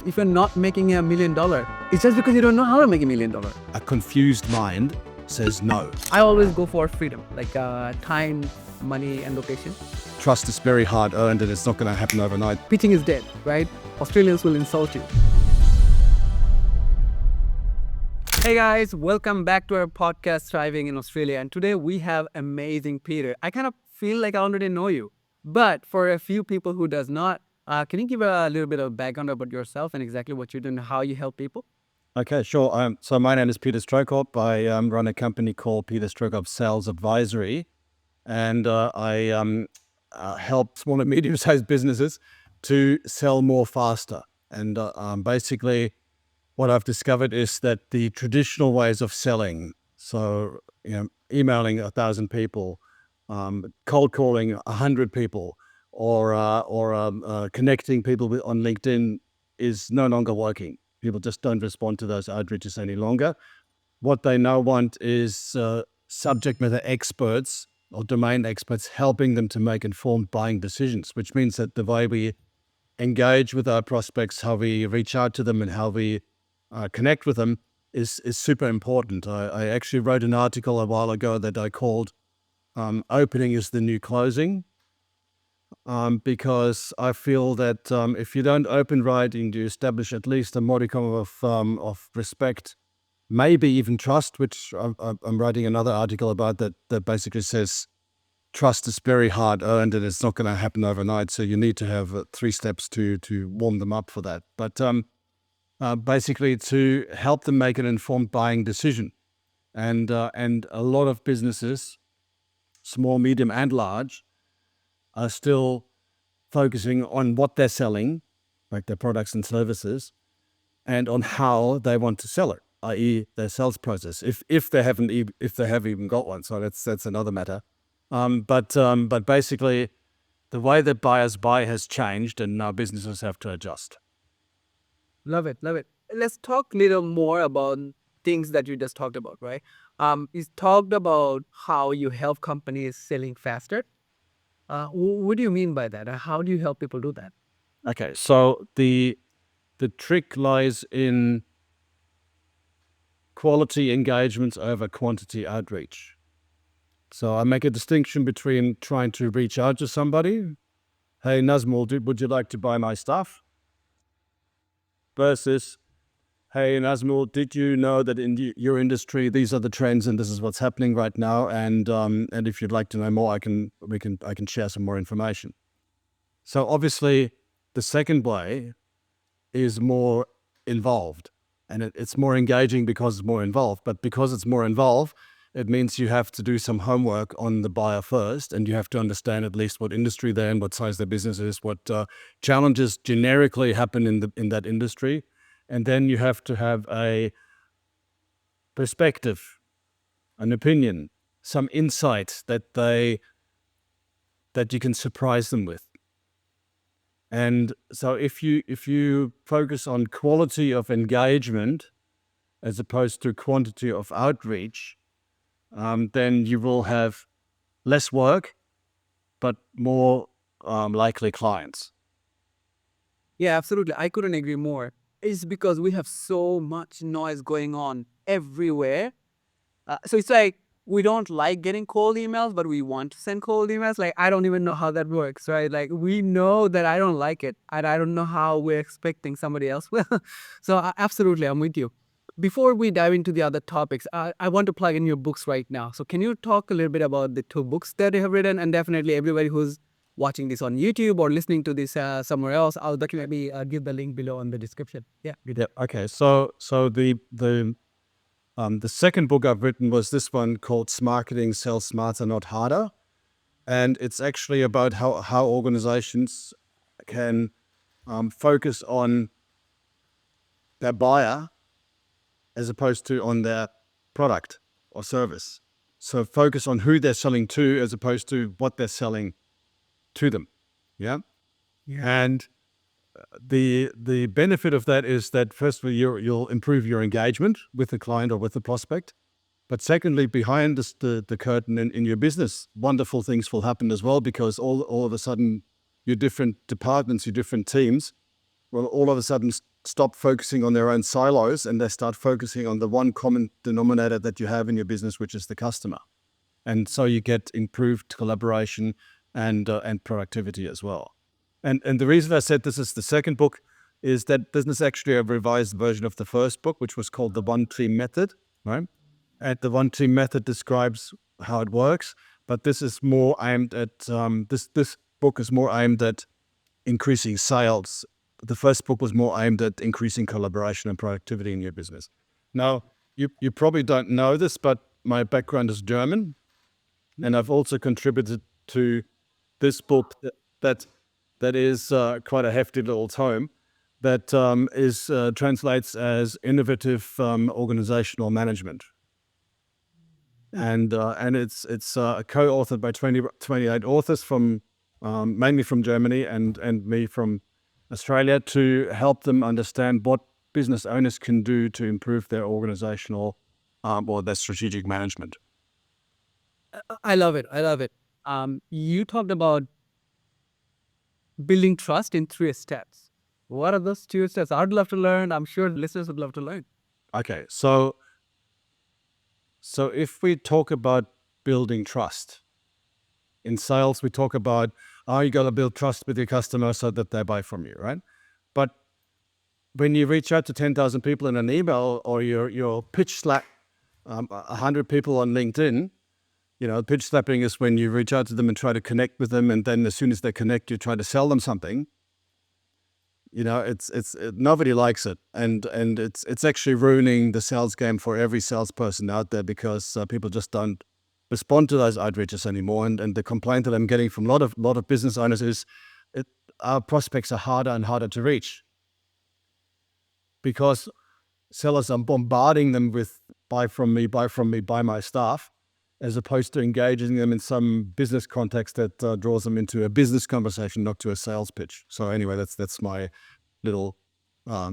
if you're not making $1 million, it's just because you don't know how to make $1 million. A confused mind says no. I always go for freedom, like time, money, and location. Trust is very hard earned and it's not going to happen overnight. Pitching is dead, right? Australians will insult you. Hey guys, welcome back to our podcast, Thriving in Australia. And today we have amazing Peter. I kind of feel like I already know you. But for a few people who does not, can you give a little bit of background about yourself and exactly what you do and how you help people? Okay, sure. So my name is Peter Strohkorb. I run a company called Peter Strohkorb Sales Advisory. And I help small and medium-sized businesses to sell more faster. And basically, what I've discovered is that the traditional ways of selling, so emailing 1,000 people, cold calling 100 people, or connecting people on LinkedIn is no longer working. People just don't respond to those outreaches any longer. What they now want is subject matter experts or domain experts helping them to make informed buying decisions, which means that the way we engage with our prospects, how we reach out to them and how we connect with them is super important. I actually wrote an article a while ago that I called Opening is the New Closing, because I feel that if you don't open right and you establish at least a modicum of respect, maybe even trust, which I'm writing another article about that basically says trust is very hard earned and it's not going to happen overnight. So you need to have 3 steps to warm them up for that. But basically to help them make an informed buying decision. And a lot of businesses, small, medium, and large, are still focusing on what they're selling, like their products and services, and on how they want to sell it, i.e., their sales process, if they have even got one. So that's another matter. But basically, the way that buyers buy has changed, and now businesses have to adjust. Love it, love it. Let's talk a little more about things that you just talked about, right? You talked about how you help companies selling faster. What do you mean by that? How do you help people do that? Okay, so the trick lies in quality engagements over quantity outreach. So I make a distinction between trying to reach out to somebody, hey Nazmul, would you like to buy my stuff? Versus, hey Nazmul, did you know that in your industry these are the trends and this is what's happening right now? And if you'd like to know more, I can share some more information. So obviously, the second way is more involved, and it's more engaging because it's more involved. But because it's more involved, it means you have to do some homework on the buyer first, and you have to understand at least what industry they're in, what size their business is, what challenges generically happen in that industry. And then you have to have a perspective, an opinion, some insight that you can surprise them with. And so if you focus on quality of engagement as opposed to quantity of outreach, then you will have less work, but more likely clients. Yeah, absolutely. I couldn't agree more. It's because we have so much noise going on everywhere. So it's like we don't like getting cold emails, but we want to send cold emails. Like, I don't even know how that works, right? Like, we know that I don't like it, and I don't know how we're expecting somebody else will. So absolutely, I'm with you. Before we dive into the other topics, I want to plug in your books right now. So can you talk a little bit about the 2 books that you have written? And definitely everybody who's watching this on YouTube or listening to this somewhere else, I'll definitely give the link below in the description. Yeah. Yeah. Okay. So the second book I've written was this one called Smarketing, Sell Smarter, Not Harder. And it's actually about how organizations can focus on their buyer as opposed to on their product or service. So focus on who they're selling to as opposed to what they're selling to them. Yeah. And the benefit of that is that firstly, you'll improve your engagement with the client or with the prospect. But secondly, behind the curtain in your business, wonderful things will happen as well, because all of a sudden your different departments, your different teams will all of a sudden stop focusing on their own silos and they start focusing on the one common denominator that you have in your business, which is the customer. And so you get improved collaboration and productivity as well. And the reason I said this is the second book is that this is actually a revised version of the first book, which was called the One Team Method, right? And the One Team Method describes how it works, but this is more aimed at this book is more aimed at increasing sales. The first book was more aimed at increasing collaboration and productivity in your business. Now, you probably don't know this, but my background is German, and I've also contributed to this book that is quite a hefty little tome that is translates as innovative organizational management, and it's co-authored by 28 authors from mainly from Germany and me from Australia to help them understand what business owners can do to improve their organizational or their strategic management. I love it. I love it. You talked about building trust in 3 steps. What are those 2 steps? I'd love to learn. I'm sure listeners would love to learn. Okay, so if we talk about building trust in sales, we talk about you got to build trust with your customer so that they buy from you, right? But when you reach out to 10,000 people in an email or your pitch slap 100 people on LinkedIn, pitch slapping is when you reach out to them and try to connect with them, and then as soon as they connect, you try to sell them something. Nobody likes it, and it's actually ruining the sales game for every salesperson out there because people just don't respond to those outreaches anymore. And the complaint that I'm getting from a lot of business owners is, our prospects are harder and harder to reach because sellers are bombarding them with buy from me, buy my stuff, as opposed to engaging them in some business context that draws them into a business conversation, not to a sales pitch. So anyway, that's my little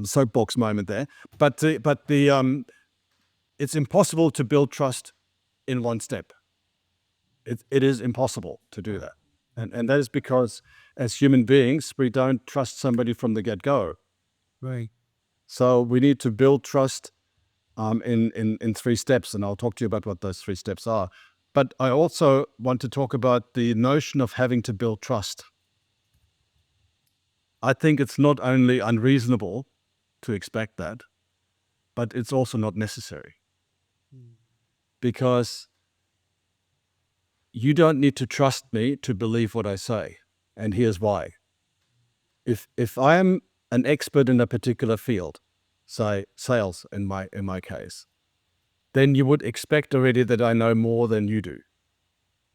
soapbox moment there. But it's impossible to build trust in one step. It is impossible to do that, and that is because as human beings we don't trust somebody from the get-go. Right. So we need to build trust in 3 steps, and I'll talk to you about what those 3 steps are. But I also want to talk about the notion of having to build trust. I think it's not only unreasonable to expect that, but it's also not necessary. Because you don't need to trust me to believe what I say, and here's why. If I am an expert in a particular field, say sales in my case, then you would expect already that I know more than you do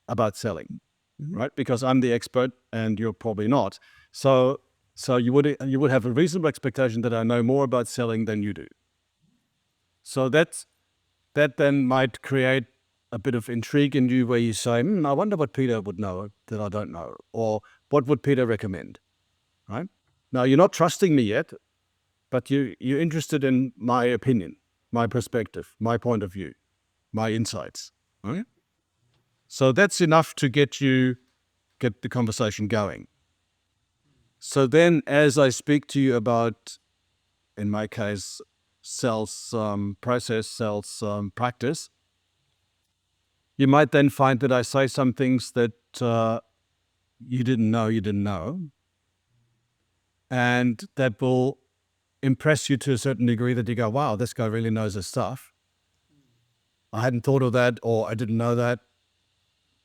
about selling, right? Because I'm the expert and you're probably not. So you would have a reasonable expectation that I know more about selling than you do. So that then might create a bit of intrigue in you where you say, I wonder what Peter would know that I don't know, or what would Peter recommend, right? Now, you're not trusting me yet, but you're interested in my opinion, my perspective, my point of view, my insights, right? So that's enough to get the conversation going. So then as I speak to you about, in my case, sales process, sales practice, you might then find that I say some things that you didn't know, and that will impress you to a certain degree that you go, wow, this guy really knows his stuff. I hadn't thought of that, or I didn't know that.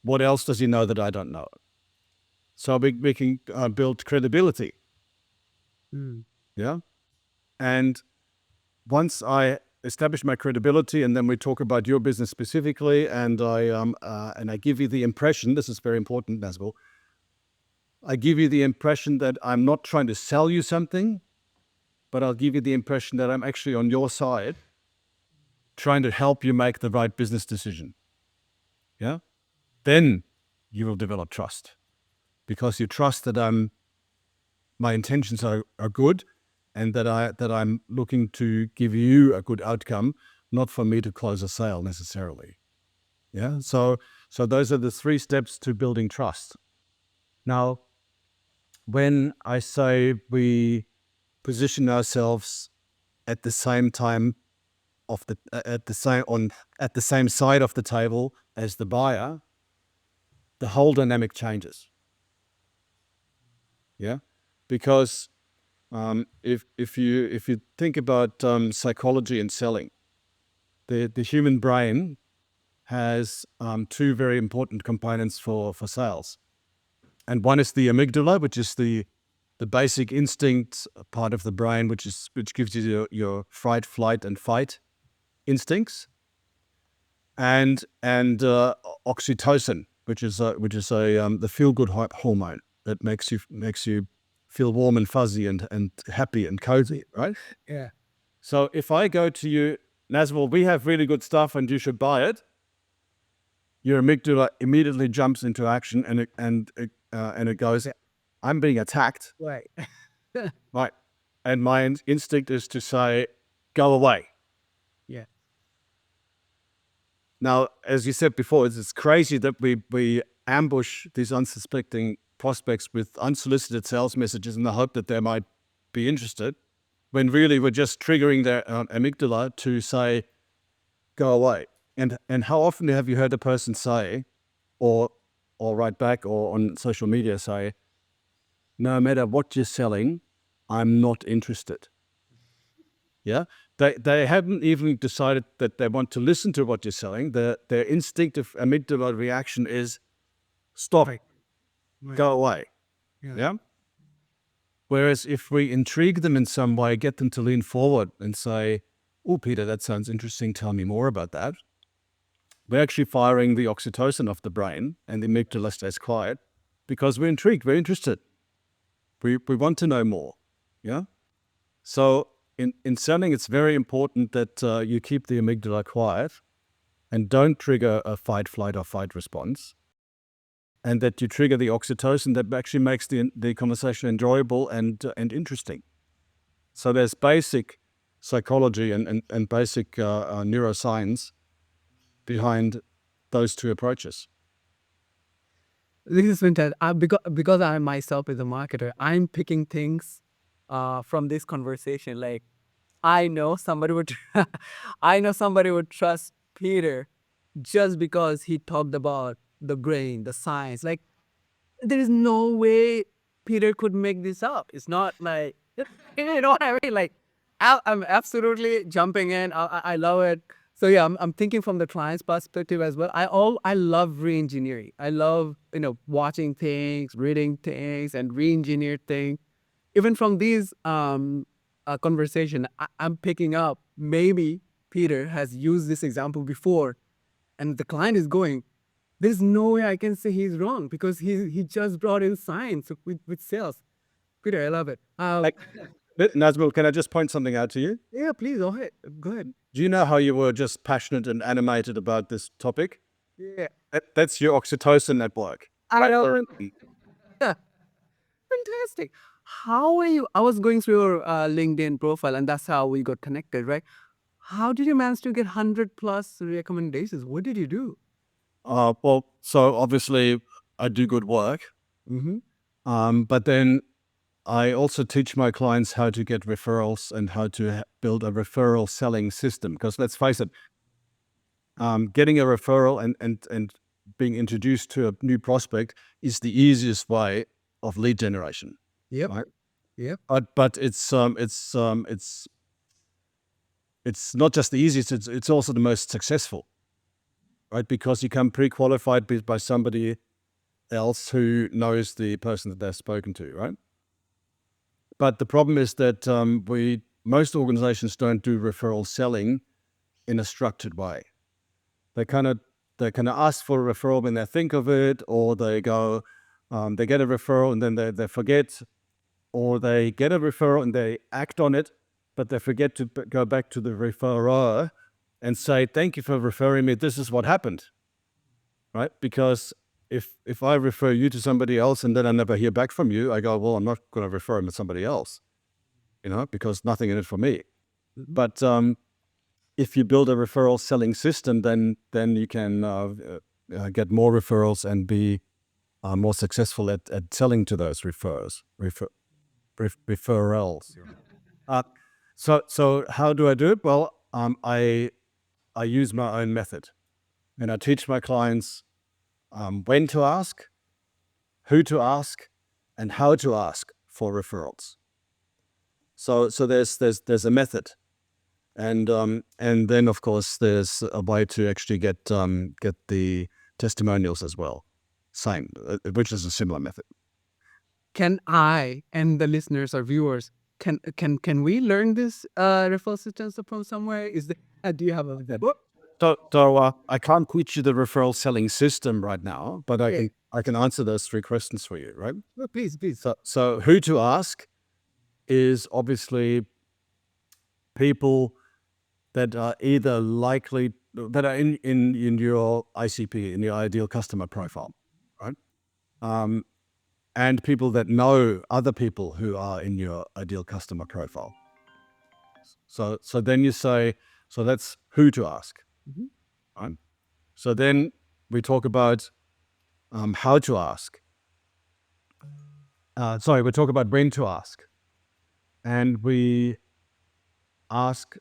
What else does he know that I don't know? So we can build credibility. Yeah. And once I establish my credibility, and then we talk about your business specifically, and I give you the impression, this is very important, Nazbil, I give you the impression that I'm not trying to sell you something, but I'll give you the impression that I'm actually on your side, trying to help you make the right business decision. Yeah. Then you will develop trust, because you trust that my intentions are good, and that I'm looking to give you a good outcome, not for me to close a sale necessarily. Yeah. So those are the 3 steps to building trust. Now, when I say we position ourselves at the same time of the at the same side of the table as the buyer, the whole dynamic changes. Yeah, because if you think about psychology and selling, the human brain has two very important components for sales, and one is the amygdala, which is the basic instinct part of the brain, which gives you your fright, flight, and fight instincts, and oxytocin, which is the feel good hormone that makes you feel warm and fuzzy and happy and cozy, right? Yeah. So if I go to you, Nazwal, we have really good stuff and you should buy it, your amygdala immediately jumps into action and it goes, Yeah. I'm being attacked, Right. right? And my instinct is to say, go away. Yeah. Now, as you said before, it's crazy that we ambush these unsuspecting prospects with unsolicited sales messages in the hope that they might be interested, when really we're just triggering their amygdala to say, go away. And how often have you heard a person say, or write back, or on social media say, no matter what you're selling, I'm not interested. Yeah, they haven't even decided that they want to listen to what you're selling. Their instinctive amygdala reaction is stop, Right. Right. go away. Yeah. Yeah. Whereas if we intrigue them in some way, get them to lean forward and say, "Oh, Peter, that sounds interesting. Tell me more about that." We're actually firing the oxytocin of the brain, and the amygdala stays quiet because we're intrigued, we're interested, we want to know more. Yeah. So in selling, it's very important that you keep the amygdala quiet and don't trigger a fight, flight, or fight response, and that you trigger the oxytocin that actually makes the conversation enjoyable and interesting. So there's basic psychology and basic neuroscience behind those two approaches. This is fantastic. Because I myself is a marketer, I'm picking things from this conversation. Like, I know somebody would, I know somebody would trust Peter just because he talked about the brain, the science. Like, there is no way Peter could make this up. It's not like, you know what I mean? Like, I'm absolutely jumping in. I love it. So yeah, I'm thinking from the client's perspective as well. I love re-engineering. I love, watching things, reading things, and re-engineer things. Even from these conversation, I'm picking up maybe Peter has used this example before, and the client is going, there's no way I can say he's wrong because he just brought in science with sales. Peter, I love it. Like, Nazmul, can I just point something out to you? Yeah, please go ahead. Go ahead. Do you know how you were just passionate and animated about this topic? Yeah, That's your oxytocin at work. I know. Yeah, fantastic. How are you? I was going through your LinkedIn profile, and that's how we got connected, right? How did you manage to get 100 plus recommendations? What did you do? Well, so obviously I do good work, Mm-hmm. but then I also teach my clients how to get referrals and how to build a referral selling system. Because let's face it, getting a referral and being introduced to a new prospect is the easiest way of lead generation, Yep. right? Yep. But it's not just the easiest; it's also the most successful, right? Because you come pre-qualified by somebody else who knows the person that they've spoken to, right? But the problem is that most organizations don't do referral selling in a structured way. They kind of ask for a referral when they think of it, or they go, they get a referral and then they forget, or they get a referral and they act on it, but they forget to go back to the referrer and say, "Thank you for referring me. This is what happened," right? Because if I refer you to somebody else and then I never hear back from you, I go, "Well, I'm not going to refer him to somebody else," because nothing in it for me. Mhm. But if you build a referral selling system, then you can get more referrals and be more successful at selling to those referrals. Uh, so how do I do it? Well, I use my own method, and I teach my clients when to ask, who to ask, and how to ask for referrals. So there's a method, and then of course there's a way to actually get the testimonials as well, same, which is a similar method. Can I and the listeners or viewers can we learn this referral systems from somewhere? Do you have a book? So I can't teach you the referral selling system right now, but Okay. I can answer those three questions for you, right? Well, please, please. So who to ask is obviously people that are either likely that are in your ICP, in your ideal customer profile, right? And people that know other people who are in your ideal customer profile. So then you say, so that's who to ask, Mhm. right? So then we talk about how to ask. Sorry, we talk about when to ask, and we ask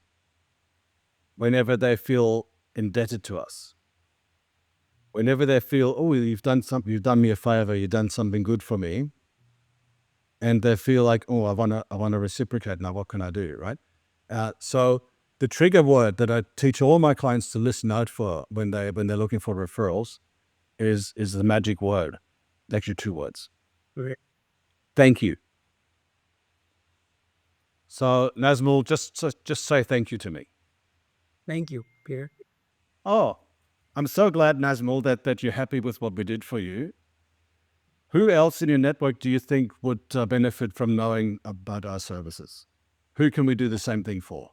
whenever they feel indebted to us. Whenever they feel, oh, you've done something, you've done me a favor, you've done something good for me, and they feel like, oh, I wanna reciprocate now. What can I do, right? So the trigger word that I teach all my clients to listen out for when they're looking for referrals is the magic word. Actually, two words. Okay. Thank you. So Nazmul, just say thank you to me. Thank you, Peter. Oh, I'm so glad, Nazmul, that you're happy with what we did for you. Who else in your network do you think would benefit from knowing about our services? Who can we do the same thing for?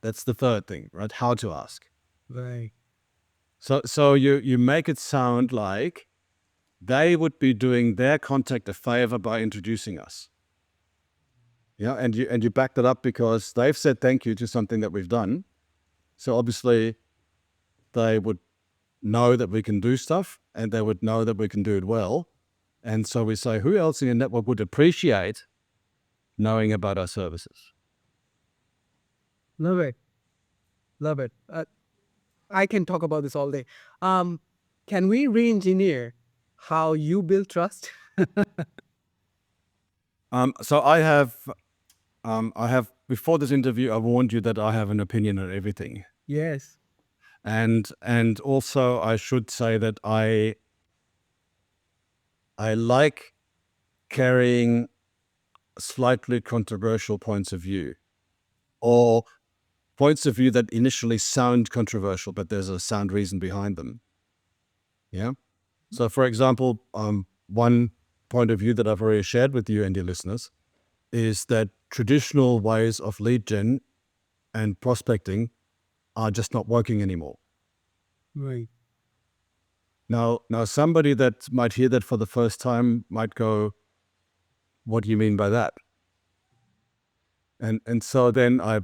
That's the third thing, right? How to ask. Right. So you make it sound like they would be doing their contact a favor by introducing us. Yeah, and you back that up because they've said thank you to something that we've done. So obviously they would know that we can do stuff and they would know that we can do it well. And so we say, who else in your network would appreciate knowing about our services? Love it. Love it. I can talk about this all day. Um, can we re-engineer how you build trust? So I have before this interview, I warned you that I have an opinion on everything, Yes. and also I should say that I like carrying slightly controversial points of view, or points of view that initially sound controversial, but there's a sound reason behind them. Yeah. So, for example, one point of view that I've already shared with you and your listeners is that traditional ways of lead gen and prospecting are just not working anymore. Right. Now, somebody that might hear that for the first time might go, "What do you mean by that?" And so then I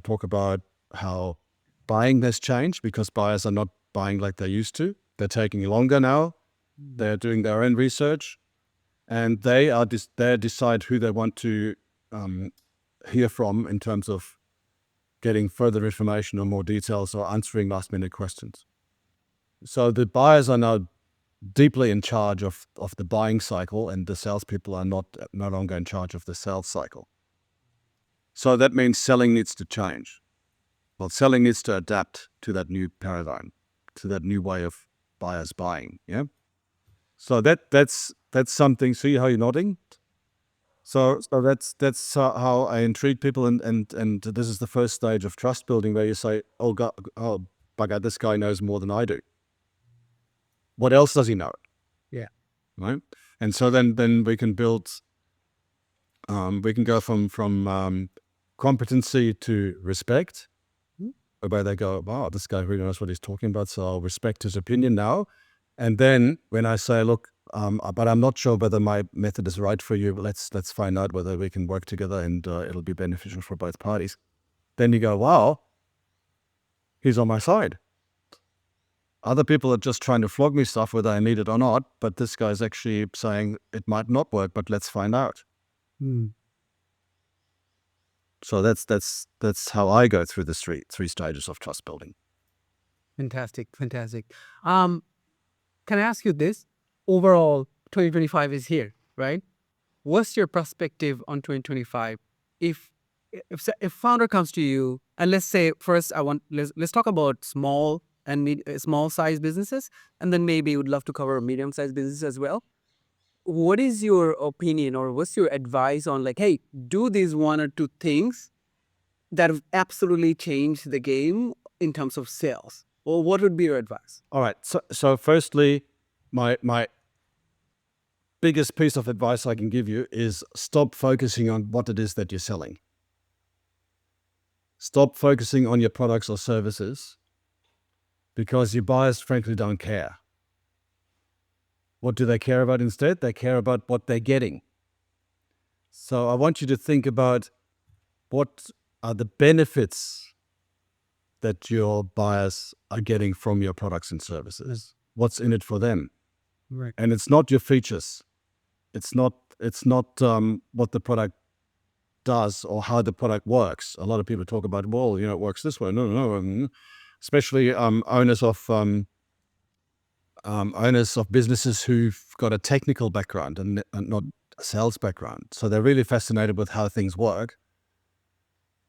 talk about how buying has changed because buyers are not buying like they used to. They're taking longer now. They're doing their own research, and they decide who they want to um, hear from in terms of getting further information or more details or answering last minute questions. So the buyers are now deeply in charge of the buying cycle, and the salespeople are no longer in charge of the sales cycle. So that means selling needs to change. Well, selling needs to adapt to that new paradigm, to that new way of buyers buying. Yeah. So that's something. See how you're nodding. So that's how I intrigue people, and this is the first stage of trust building where you say, oh God, oh bugger, this guy knows more than I do. What else does he know? Yeah. Right. And so then we can build. We can go from competency to respect, Hmm? whereby they go, wow, this guy really knows what he's talking about, so I'll respect his opinion now. And then when I say, look, but I'm not sure whether my method is right for you, let's find out whether we can work together and it'll be beneficial for both parties. Then you go, wow, he's on my side. Other people are just trying to flog me stuff whether I need it or not, but this guy's actually saying it might not work, but let's find out. Hmm. So that's how I go through the three stages of trust building. Fantastic, fantastic. Can I ask you this? Overall, 2025 is here, right? What's your perspective on 2025? If if founder comes to you, and let's say first let's talk about small and small size businesses, and then maybe would love to cover medium sized business as well. What is your opinion or what's your advice on, like, hey, do these one or two things that have absolutely changed the game in terms of sales? Or what would be your advice? All right. So firstly, my biggest piece of advice I can give you is stop focusing on what it is that you're selling. Stop focusing on your products or services because your buyers frankly don't care. What do they care about instead? They care about what they're getting. So I want you to think about what are the benefits that your buyers are getting from your products and services. What's in it for them? Right. And it's not your features. It's not what the product does or how the product works. A lot of people talk about, well, it works this way. No. Especially owners of businesses who've got a technical background and not a sales background. So they're really fascinated with how things work,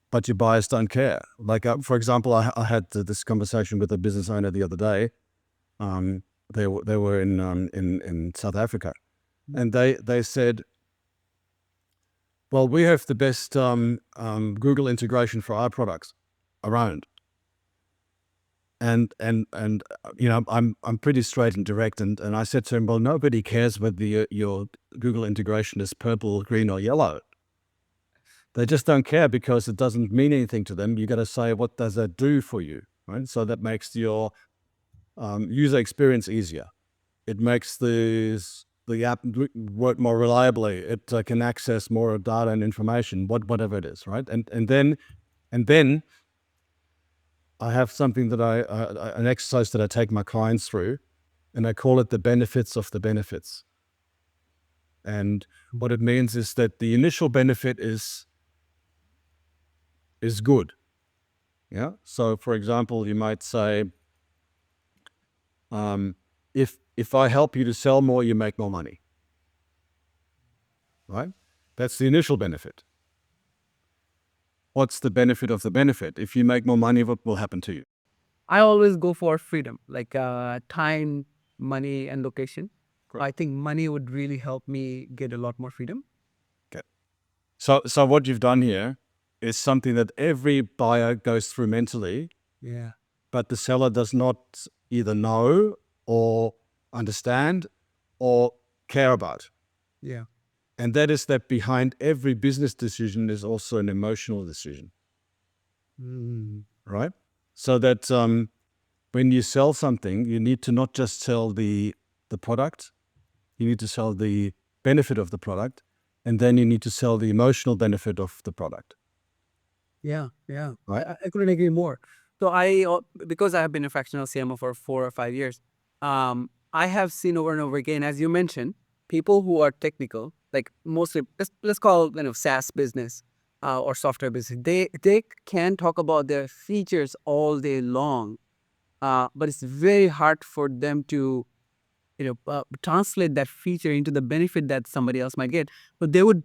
but your buyers don't care. Like, for example, I had this conversation with a business owner the other day. They were in South Africa, and they said, well, we have the best Google integration for our products around. And I'm pretty straight and direct, and I said to him, well, nobody cares whether your Google integration is purple, green, or yellow. They just don't care because it doesn't mean anything to them. You got to say, what does that do for you, right? So that makes your user experience easier. It makes the app work more reliably. It can access more data and information, whatever it is, right? And then I have something that an exercise that I take my clients through, and I call it the benefits of the benefits. And what it means is that the initial benefit is good. Yeah. So, for example, you might say, if I help you to sell more, you make more money. Right? That's the initial benefit. What's the benefit of the benefit? If you make more money, what will happen to you? I always go for freedom, like time, money, and location. Correct. I think money would really help me get a lot more freedom. Okay. So what you've done here is something that every buyer goes through mentally, Yeah. but the seller does not either know or understand or care about. Yeah. And that is that behind every business decision is also an emotional decision, right? So that when you sell something, you need to not just sell the product, you need to sell the benefit of the product, and then you need to sell the emotional benefit of the product. Yeah. Yeah. Right. I couldn't agree more. So because I have been a fractional CMO for 4 or 5 years, I have seen over and over again, as you mentioned, people who are technical, like mostly let's call SaaS business or software business. They can talk about their features all day long, but it's very hard for them to translate that feature into the benefit that somebody else might get. But they would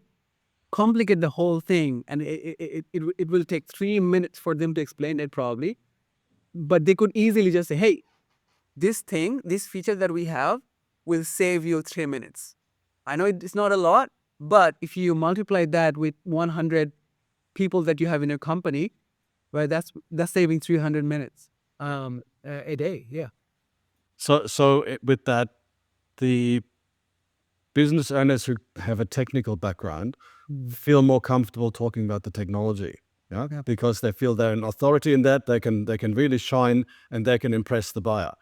complicate the whole thing, and it will take 3 minutes for them to explain it probably. But they could easily just say, hey, this feature that we have will save you 3 minutes. I know it's not a lot, but if you multiply that with 100 people that you have in your company, right, that's saving 300 minutes a day. Yeah. So with that, the business owners who have a technical background feel more comfortable talking about the technology. Yeah? Yeah. Because they feel they're an authority in that, they can really shine and they can impress the buyer.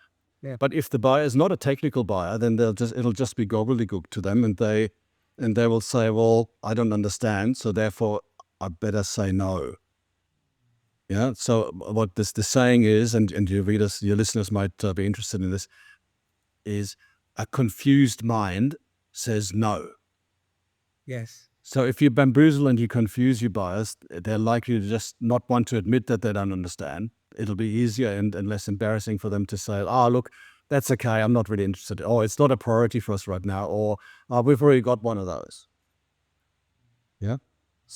Yeah. But if the buyer is not a technical buyer, then it'll just be gobbledygook to them, and they will say, well, I don't understand, so therefore I better say no. Yeah. So what the saying is, and your readers, your listeners might be interested in this, is a confused mind says no. Yes. So if you bamboozle and you confuse your buyers, they're likely to just not want to admit that they don't understand. It'll be easier and less embarrassing for them to say, oh, look, that's okay. I'm not really interested. Or it's not a priority for us right now. Or we've already got one of those. Yeah.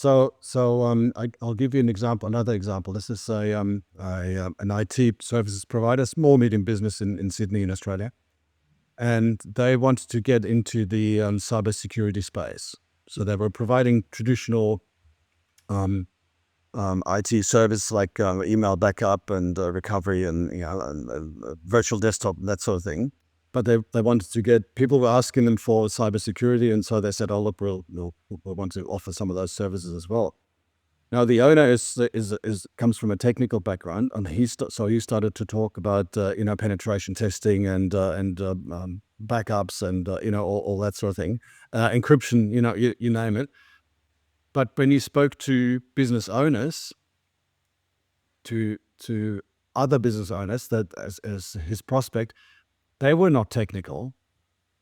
I'll give you an example, another example. This is an IT services provider, small, medium business in Sydney in Australia. And they wanted to get into the cybersecurity space. So they were providing traditional IT service like email backup and recovery and virtual desktop, that sort of thing. But they wanted to get, people were asking them for cybersecurity, and so they said, "Oh, look, we'll want to offer some of those services as well." Now the owner is comes from a technical background, and he started to talk about penetration testing and backups and all that sort of thing, encryption, you name it. But when he spoke to business owners, to other business owners that as his prospect, they were not technical.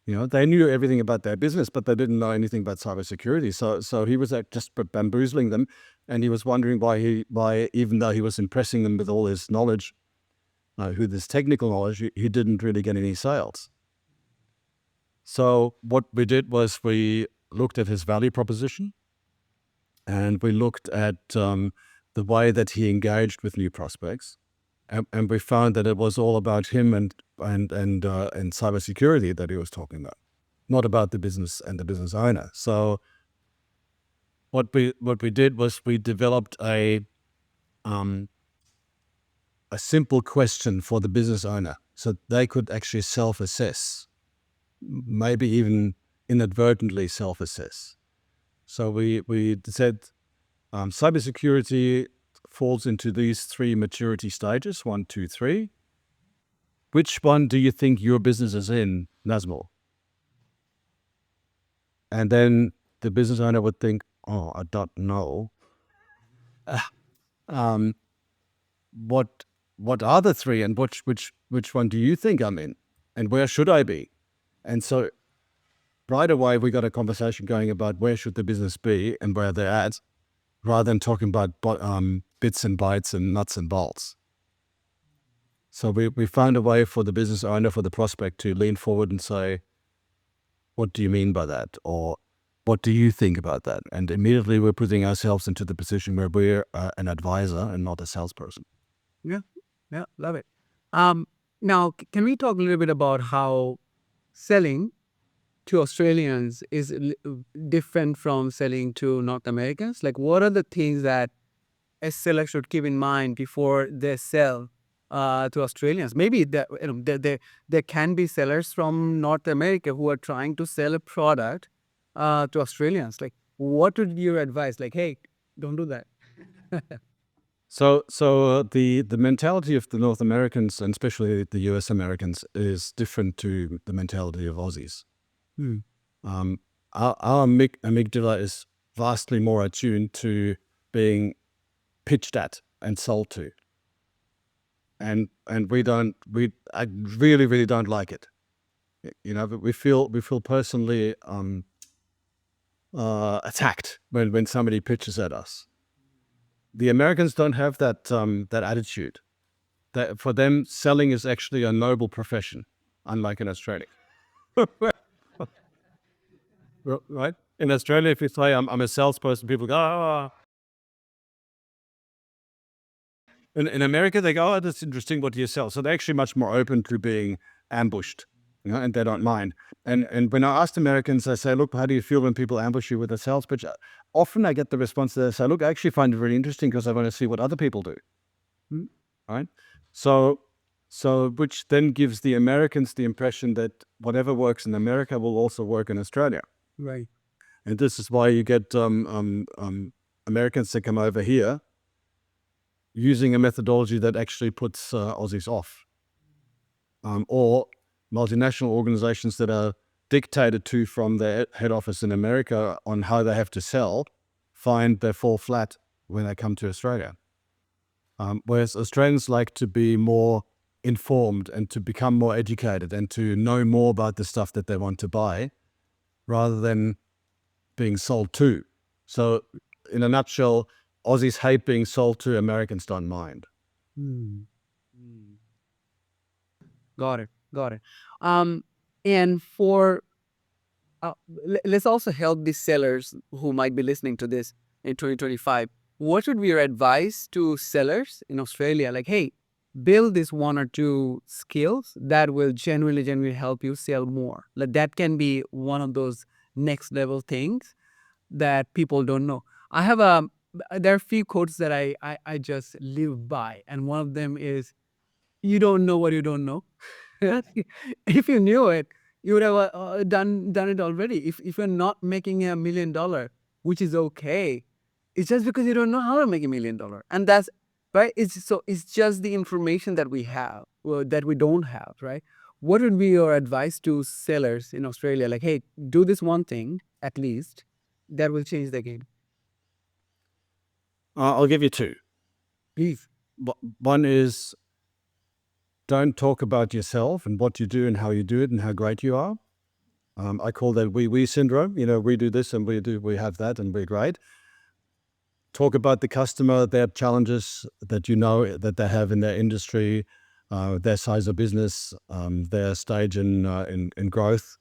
They knew everything about their business, but they didn't know anything about cybersecurity. So he was just bamboozling them, and he was wondering why even though he was impressing them with all his knowledge, with his technical knowledge, he didn't really get any sales. So what we did was we looked at his value proposition, and we looked at the way that he engaged with new prospects, and we found that it was all about him and cybersecurity that he was talking about, not about the business and the business owner. So what we did was we developed a simple question for the business owner, so they could actually self-assess, maybe even inadvertently self-assess. So we said cybersecurity falls into these 3 maturity stages: 1, 2, 3. Which one do you think your business is in, Nazmul? And then the business owner would think, oh, I don't know. Um, what are the 3, and which one do you think I'm in, and where should I be? And so right away we got a conversation going about where should the business be and where they're at, rather than talking about bits and bytes and nuts and bolts. So we found a way for the business owner, for the prospect, to lean forward and say, what do you mean by that? Or what do you think about that? And immediately we're putting ourselves into the position where we're an advisor and not a salesperson. Yeah, yeah, love it. Now, can we talk a little bit about how selling to Australians is different from selling to North Americans? Like, what are the things that a seller should keep in mind before they sell to Australians? Maybe there can be sellers from North America who are trying to sell a product to Australians. Like, what would you advise? Like, hey, don't do that. So the mentality of the North Americans, and especially the US Americans, is different to the mentality of Aussies. Our amygdala is vastly more attuned to being pitched at and sold to, and I really don't like it. But we feel personally attacked when somebody pitches at us. The Americans don't have that attitude. That for them, selling is actually a noble profession, unlike in Australia. Right? In Australia, if you say I'm a salesperson, people go, oh. In America, they go, oh, that's interesting. What do you sell? So they're actually much more open to being ambushed, and they don't mind. And when I asked Americans, I say, look, how do you feel when people ambush you with a sales pitch? Often I get the response that they say, look, I actually find it really interesting because I want to see what other people do. Right? So which then gives the Americans the impression that whatever works in America will also work in Australia. Right. And this is why you get Americans that come over here using a methodology that actually puts Aussies off. Or multinational organizations that are dictated to from their head office in America on how they have to sell, find they fall flat when they come to Australia. Whereas Australians like to be more informed and to become more educated and to know more about the stuff that they want to buy, rather than being sold to. So, in a nutshell, Aussies hate being sold to, Americans don't mind. Mm. Got it. Got it. Um, and for let's also help these sellers who might be listening to this in 2025. What would be your advice to sellers in Australia? Like, hey, build this one or two skills that will genuinely help you sell more. Like that can be one of those next level things that people don't know. I have there are a few quotes that I just live by, and one of them is, "You don't know what you don't know." If you knew it, you would have done it already. If you're not making $1 million, which is okay, it's just because you don't know how to make $1 million, and that's right. It's just the information that we have, well, that we don't have, right? What would be your advice to sellers in Australia? Like, hey, do this one thing at least that will change the game. I'll give you two. Please. One is, don't talk about yourself and what you do and how you do it and how great you are. I call that we syndrome. We do this and we have that and we're great. Talk about the customer, their challenges that that they have in their industry, their size of business, their stage in growth,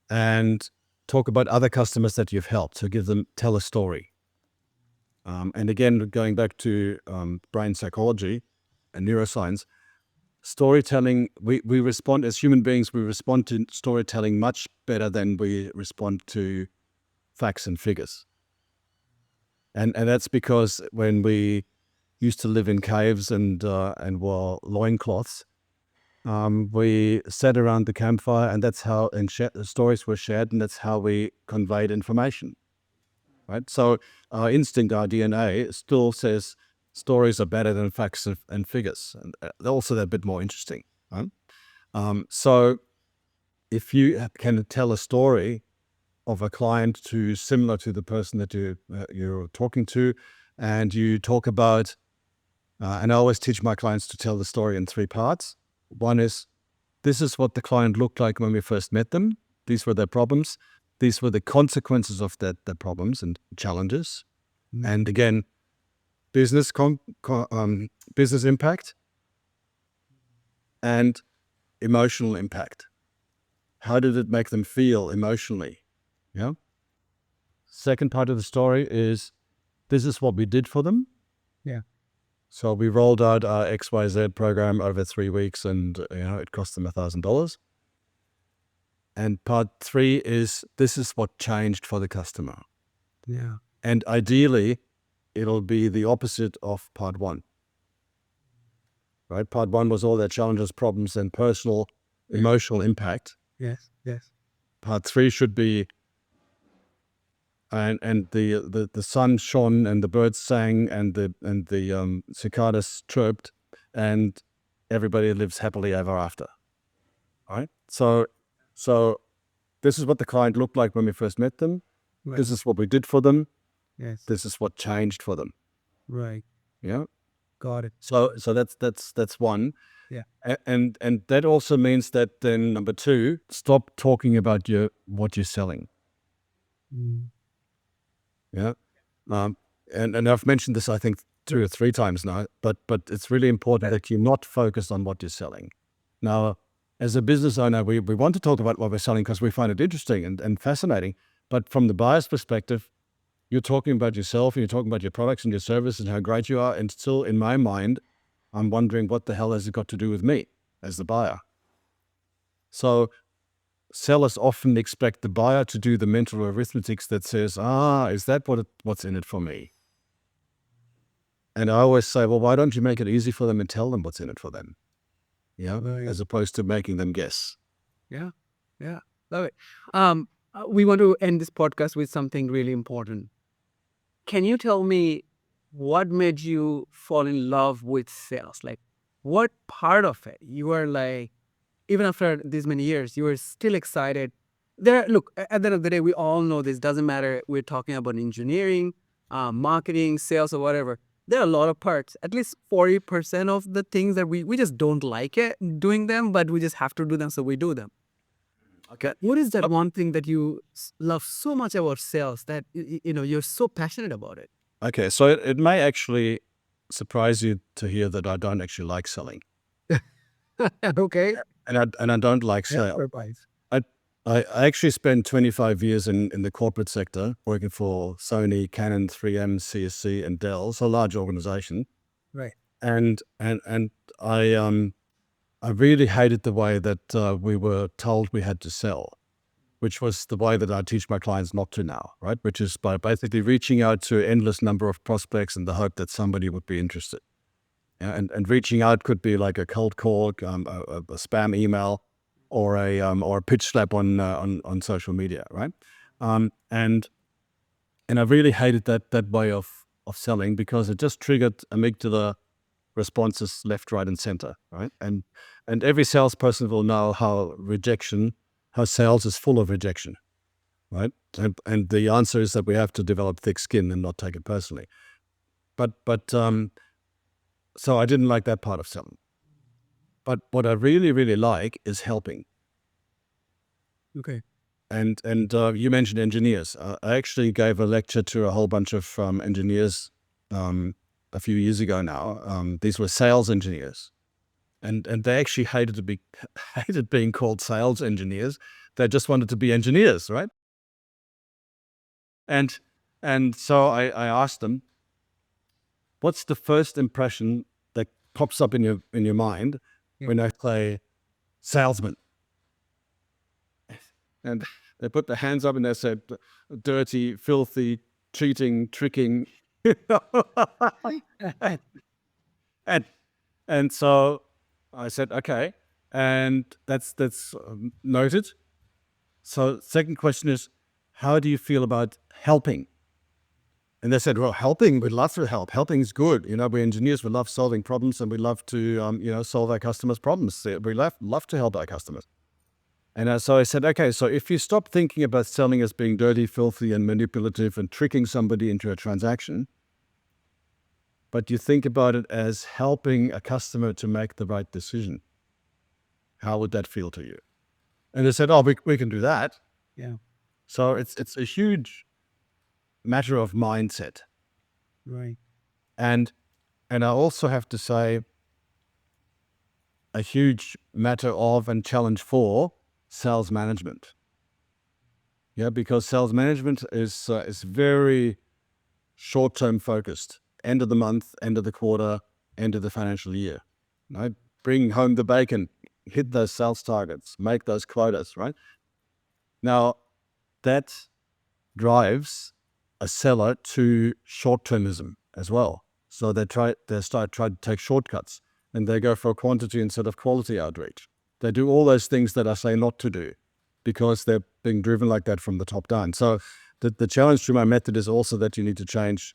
and talk about other customers that you've helped. So tell a story. And again, going back to brain psychology and neuroscience, storytelling, we respond as human beings, we respond to storytelling much better than we respond to facts and figures. And that's because when we used to live in caves and wore loincloths, we sat around the campfire, and that's how stories were shared, and that's how we conveyed information. Right? So our instinct, our DNA, still says stories are better than facts and figures, and also they're a bit more interesting. Right? So if you can tell a story of a client similar to the person that you're talking to, and you talk about, and I always teach my clients to tell the story in three parts. One is, this is what the client looked like when we first met them. These were their problems. These were the consequences of their problems and challenges. And again, business business impact and emotional impact. How did it make them feel emotionally? Yeah. Second part of the story is, this is what we did for them. Yeah. So we rolled out our XYZ program over 3 weeks, and it cost them $1,000. And part three is, this is what changed for the customer. Yeah. And ideally, it'll be the opposite of part one. Right? Part one was all their challenges, problems, and personal, emotional impact. Yes. Yes. Part three should be, and the sun shone and the birds sang and the cicadas chirped, and everybody lives happily ever after. Right? So this is what the client looked like when we first met them. Right. This is what we did for them. Yes. This is what changed for them. Right. Yeah. Got it. So that's one. Yeah. And that also means that then number two, stop talking about what you're selling. Mm. Yeah. And I've mentioned this, I think, 2 or 3 times now, but it's really important that you're not focused on what you're selling. Now, as a business owner, we want to talk about what we're selling because we find it interesting and fascinating. But from the buyer's perspective, you're talking about yourself and you're talking about your products and your service and how great you are. And still, in my mind, I'm wondering, what the hell has it got to do with me as the buyer? So sellers often expect the buyer to do the mental arithmetics that says, is that what's in it for me? And I always say, well, why don't you make it easy for them and tell them what's in it for them? Right. As opposed to making them guess. Yeah. Yeah. Love it. We want to end this podcast with something really important. Can you tell me what made you fall in love with sales? Like, what part of it you were like, even after these many years, you were still excited? Look, at the end of the day, we all know this doesn't matter. We're talking about engineering, marketing, sales, or whatever. There are a lot of parts. At least 40% of the things that we just don't like it doing them, but we just have to do them, so we do them. Okay. What is that one thing that you love so much about sales that you're so passionate about it? Okay. So it may actually surprise you to hear that I don't actually like selling, Okay. and I don't like Yeah, sales. surprise. I I actually spent 25 years in the corporate sector working for Sony, Canon, 3M, CSC, and Dell, so a large organization. Right. And I really hated the way that we were told we had to sell, which was the way that I teach my clients not to now, right? Which is by basically reaching out to an endless number of prospects in the hope that somebody would be interested. Yeah, and reaching out could be like a cold call, a spam email, or a pitch slap on social media, right? Um, and and I really hated that way of selling because it just triggered amygdala responses left, right, and center, right? And every salesperson will know how sales is full of rejection, right? And the answer is that we have to develop thick skin and not take it personally. But so I didn't like that part of selling. But what I really, really like is helping. Okay. And you mentioned engineers. I actually gave a lecture to a whole bunch of engineers a few years ago now. These were sales engineers, and they actually hated to be hated being called sales engineers. They just wanted to be engineers, right? And and so I asked them, "What's the first impression that pops up in your mind Yeah. when I say salesman?" And they put their hands up and they said, "Dirty, filthy, cheating, tricking." and, and and so I said, "Okay," and that's noted. So second question is, how do you feel about helping? And they said, well, helping, we'd love to help. Helping is good. We're engineers. We love solving problems, and we love to, solve our customers' problems. We love to help our customers. And so I said, okay, so if you stop thinking about selling as being dirty, filthy, and manipulative and tricking somebody into a transaction, but you think about it as helping a customer to make the right decision, how would that feel to you? And they said, oh, we can do that. Yeah. So it's a huge matter of mindset. Right. And I also have to say a huge matter of and challenge for sales management. Yeah, because sales management is very short-term focused. End of the month, end of the quarter, end of the financial year. Right? Bring home the bacon, hit those sales targets, make those quotas, right? Now, that drives a seller to short-termism as well. So they start trying to take shortcuts, and they go for quantity instead of quality outreach. They do all those things that I say not to do because they're being driven like that from the top down. So the challenge to my method is also that you need to change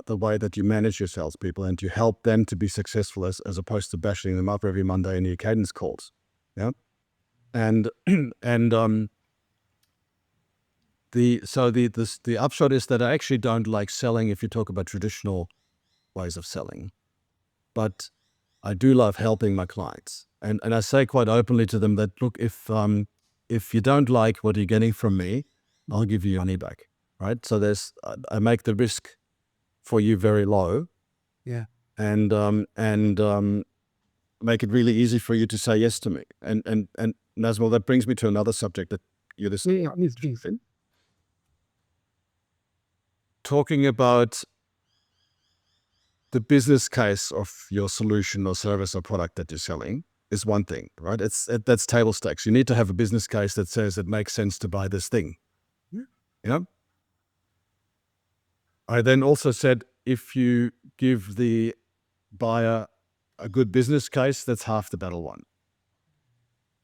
the way that you manage your salespeople and to help them to be successful as opposed to bashing them up every Monday in your cadence calls. Yeah. And and the upshot is that I actually don't like selling if you talk about traditional ways of selling, but I do love helping my clients. And I say quite openly to them that, look, if you don't like what you're getting from me, I'll give you your money back, right? So I make the risk for you very low, Yeah. and make it really easy for you to say yes to me. And Nazmal, that brings me to another subject that you're this Yeah. Please. talking about the business case of your solution or service or product that you're selling is one thing, right? That's table stakes. You need to have a business case that says it makes sense to buy this thing. Yeah. You know? I then also said if you give the buyer a good business case, that's half the battle won.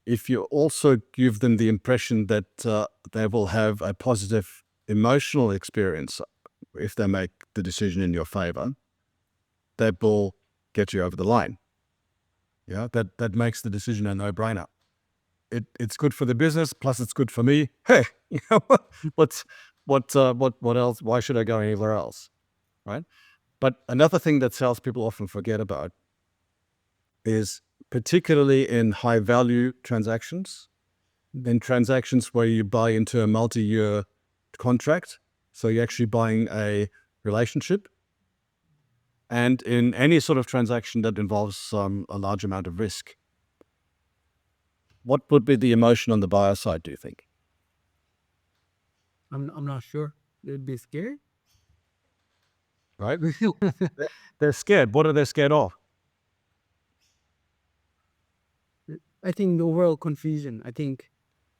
If you also give them the impression that they will have a positive emotional experience if they make the decision in your favor, that will get you over the line. Yeah, that makes the decision a no-brainer. It's good for the business, plus it's good for me. Hey, what's what else? Why should I go anywhere else, right? But another thing that salespeople often forget about is, particularly in high-value transactions, then transactions where you buy into a multi-year contract, so you're actually buying a relationship, and in any sort of transaction that involves a large amount of risk. What would be the emotion on the buyer side, do you think? I'm not sure. It'd be scary. Right? They're scared. What are they scared of? I think the overall confusion. I think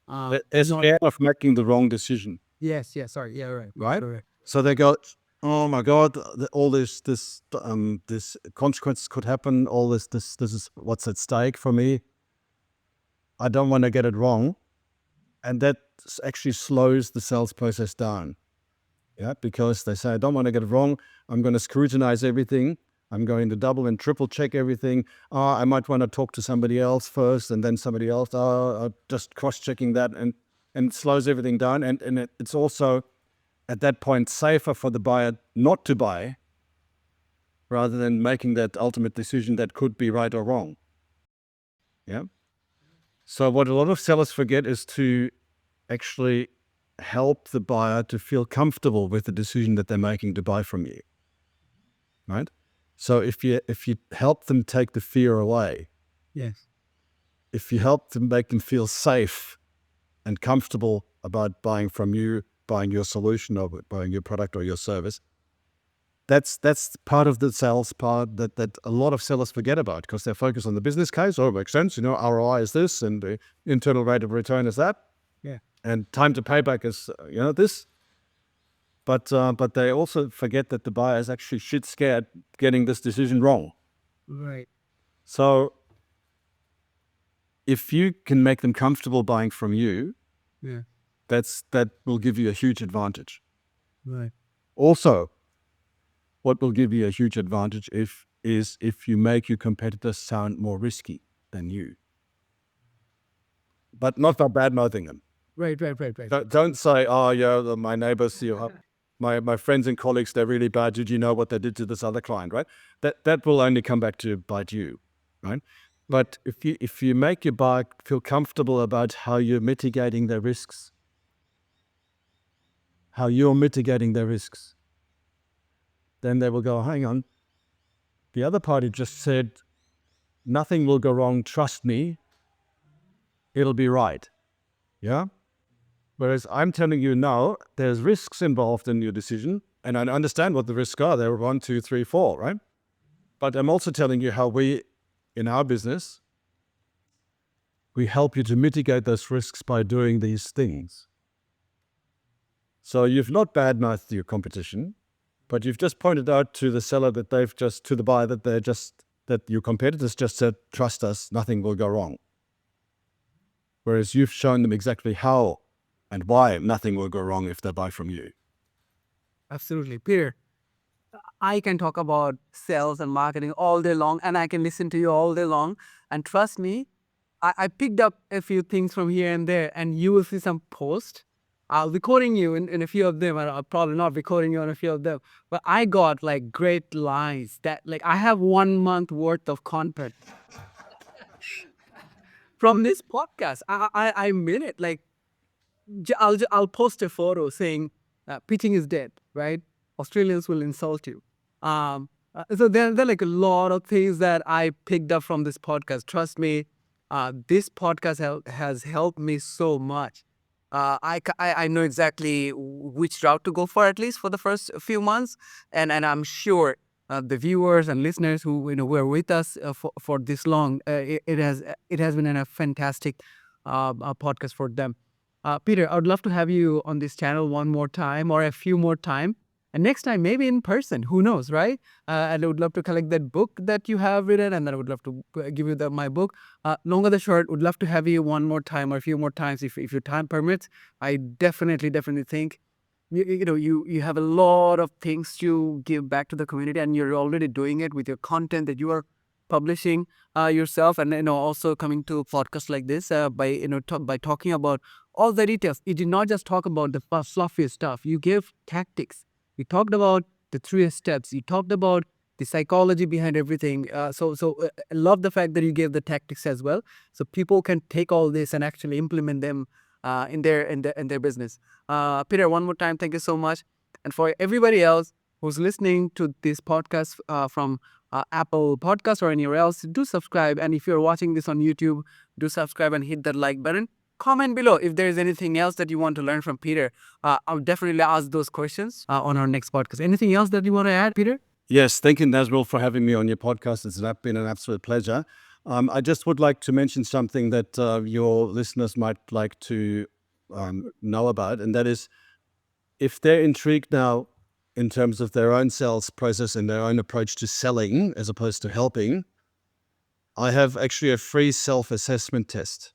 They're not. scared of making the wrong decision, Yes. Yes. Sorry. Yeah. Right. right? Correct. So they go, "Oh my God, all this consequence could happen. All this is what's at stake for me. I don't want to get it wrong," and that actually slows the sales process down. Yeah, because they say, "I don't want to get it wrong. I'm going to scrutinize everything. I'm going to double and triple check everything. I might want to talk to somebody else first, and then somebody else. Just cross checking that, and it slows everything down. And it's also at that point safer for the buyer not to buy, rather than making that ultimate decision that could be right or wrong. Yeah. So what a lot of sellers forget is to actually help the buyer to feel comfortable with the decision that they're making to buy from you. Right? So if you help them take the fear away, Yes. if you help them make them feel safe and comfortable about buying from you, buying your solution or buying your product or your service, that's part of the sales part that a lot of sellers forget about, because they're focused on the business case. Oh, it makes sense. ROI is this, and the internal rate of return is that, Yeah. and time to payback is this. But they also forget that the buyer is actually shit scared getting this decision wrong. Right. So if you can make them comfortable buying from you, Yeah. that will give you a huge advantage. Right. Also, what will give you a huge advantage is if you make your competitors sound more risky than you, but not by bad mouthing them. Right. Right. Right. Right. Don't say, "Oh yeah, my neighbors, my friends and colleagues, they're really bad. Did you know what they did to this other client?" Right? That will only come back to bite you, right? But if you make your buyer feel comfortable about how you're mitigating their risks, then they will go, "Hang on, the other party just said nothing will go wrong. Trust me, it'll be right." Yeah. Whereas I'm telling you now, there's risks involved in your decision, and I understand what the risks are. There are 1, 2, 3, 4, right? But I'm also telling you how we, in our business, we help you to mitigate those risks by doing these things. So you've not badmouthed your competition, but you've just pointed out to the seller that to the buyer that your competitors just said, "Trust us, nothing will go wrong." Whereas you've shown them exactly how and why nothing will go wrong if they buy from you. Absolutely. Peter, I can talk about sales and marketing all day long, and I can listen to you all day long. And trust me, I picked up a few things from here and there, and you will see some posts. I'll be quoting you in a few of them, and I'll probably not be quoting you on a few of them. But I got like great lines that, like, I have 1 month worth of content from this podcast. I mean it. Like, I'll post a photo saying pitching is dead, right? Australians will insult you. So there are like a lot of things that I picked up from this podcast. Trust me, this podcast has helped me so much. I know exactly which route to go for, at least for the first few months, and I'm sure the viewers and listeners who were with us for this long, it has been a fantastic podcast for them. Peter, I would love to have you on this channel one more time or a few more time. And next time, maybe in person, who knows, right? And I would love to collect that book that you have written, and then I would love to give you my book. Long or the short, would love to have you one more time or a few more times if your time permits. I definitely think you have a lot of things to give back to the community, and you're already doing it with your content that you are publishing yourself, and also coming to podcasts like this by by talking about all the details. You did not just talk about the fluffy stuff. You gave tactics. You talked about the 3 steps. You talked about the psychology behind everything. I love the fact that you gave the tactics as well, so people can take all this and actually implement them in their business. Peter, one more time, thank you so much. And for everybody else who's listening to this podcast from Apple Podcast or anywhere else, do subscribe. And if you're watching this on YouTube, do subscribe and hit that like button. Comment below if there's anything else that you want to learn from Peter. I'll definitely ask those questions on our next podcast. Anything else that you want to add, Peter? Yes, thank you, Nazrul, for having me on your podcast. It's been an absolute pleasure. I just would like to mention something that your listeners might like to know about, and that is, if they're intrigued now in terms of their own sales process and their own approach to selling as opposed to helping, I have actually a free self-assessment test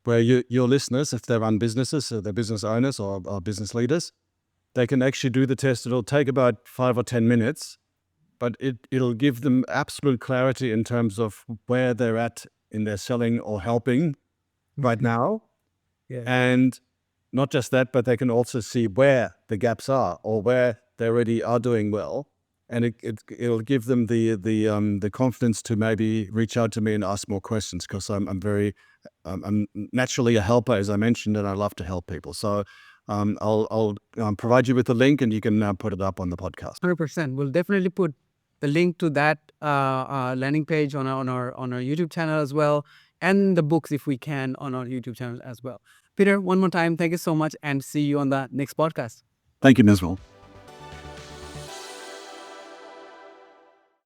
where your listeners, if they run businesses, or they're business owners or business leaders, they can actually do the test. It'll take about 5 or 10 minutes, but it'll give them absolute clarity in terms of where they're at in their selling or helping right now. Yeah. And not just that, but they can also see where the gaps are or where they already are doing well. And it'll give them the confidence to maybe reach out to me and ask more questions, because I'm naturally a helper, as I mentioned, and I love to help people. So I'll provide you with the link, and you can put it up on the podcast. 100%. We'll definitely put the link to that landing page on our YouTube channel as well, and the books, if we can, on our YouTube channel as well. Peter, one more time, thank you so much, and see you on the next podcast. Thank you, Nazrul.